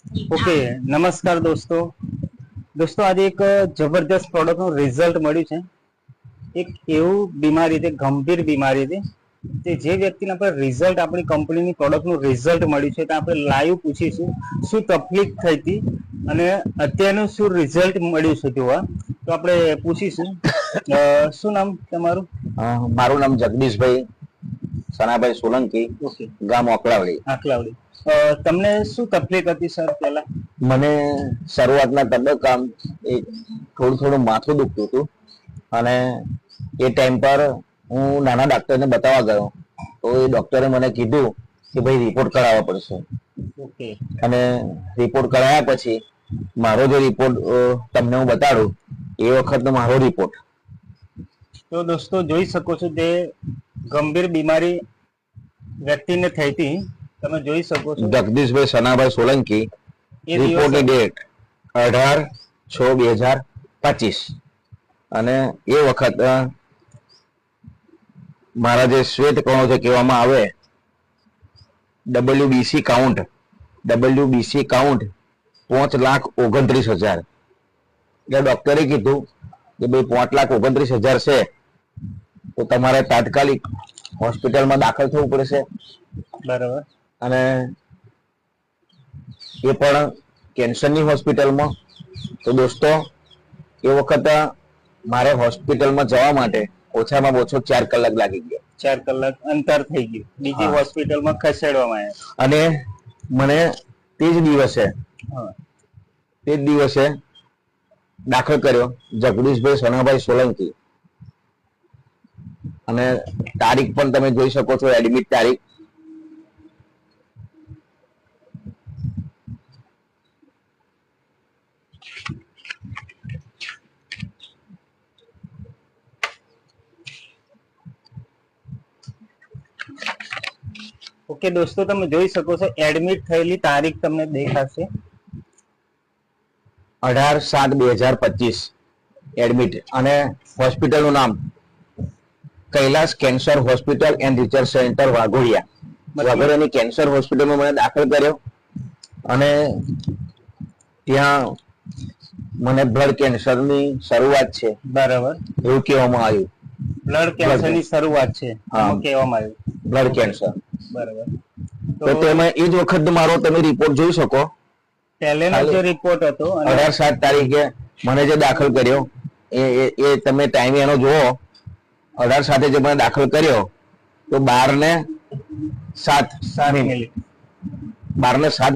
Okay, નમસ્કાર દોસ્તો આજે એક જબરદસ્ત પ્રોડક્ટનું રિઝલ્ટ મળ્યું છે. એક એવું બીમારી છે, ગંભીર બીમારી છે, કે જે વ્યક્તિને આપણે રિઝલ્ટ આપણી કંપનીની પ્રોડક્ટનું રિઝલ્ટ મળ્યું છે, તો આપણે લાઈવ પૂછીશું શું તકલીફ થઈ હતી અને અત્યારનું શું રિઝલ્ટ મળ્યું છે. જોવા તો આપણે પૂછીશું. શું નામ તમારું? મારું નામ જગદીશભાઈ સનાભાઈ સોલંકી, ગામ આકલાવડી. તમને શું તકલીફ હતી સર? પેલા મને શરૂઆતના તબક્કા થોડું માથું દુખતું હતું અને એ ટાઈમ પર હું નાના ડોક્ટરને બતાવવા ગયો તો એ ડોક્ટરે મને કીધું કે ભાઈ રિપોર્ટ કરાવવા પડશે. ઓકે. અને રિપોર્ટ કરાવ્યા પછી મારો જે રિપોર્ટ તમને હું બતાડું એ વખતનો મારો રિપોર્ટ. તો દોસ્તો જોઈ શકો છો, તે ગંભીર બીમારી વ્યક્તિને થઈ હતી. તમે જોઈ શકો છો, જગદીશભાઈ સનાભાઈ સોલંકી, રિપોર્ટની ડેટ 18/6/2025 અને એ વખત મારા જે શ્વેત કણો જે કહેવામાં આવે WBC કાઉન્ટ 5,29,000. એટલે ડોક્ટરે કીધું કે ભાઈ 5,29,000 છે તો તમારે તાત્કાલિક હોસ્પિટલમાં દાખલ થવું પડશે. બરાબર. અને એ પણ કેન્સરની હોસ્પિટલમાં. તો દોસ્તો એ વખત મારે હોસ્પિટલમાં જવા માટે ઓછામાં ઓછો 4 કલાક લાગી ગયા. 4 કલાક અંતર થઈ ગયું, બીજી હોસ્પિટલમાં ખસેડવામાં આવ્યા. અને મને તે જ દિવસે દાખલ કર્યો જગદીશભાઈ સોનાભાઈ સોલંકી. અને તારીખ પણ તમે જોઈ શકો છો, એડમિટ તારીખ. ઓકે દોસ્તો, તમે જોઈ શકો છો, એડમિટ થયેલી તારીખ તમને દેખાશે. 18/7/2025 એડમિટ. અને હોસ્પિટલનું નામ Kailas cancer hospital and research centre Waghodia. વાઘોડિયાની કેન્સર હોસ્પિટલમાં મને દાખલ કર્યો અને ત્યાં મને બ્લડ કેન્સરની શરૂઆત છે. બરાબર. એવું કહેવામાં આવ્યું. બ્લડ કેન્સરની શરૂઆત છે કહેવામાં આવ્યું. Blood cancer. બરાબર. તો તેમાં એ જ વખત મારો તમે રિપોર્ટ જોઈ શકો. પહેલેનો જે રિપોર્ટ હતો 18/7 તારીખે મને જે દાખલ કર્યો એ તમે ટાઈમ એનો જુઓ. 18/7 જે મને દાખલ કર્યો તો 12:07 12:07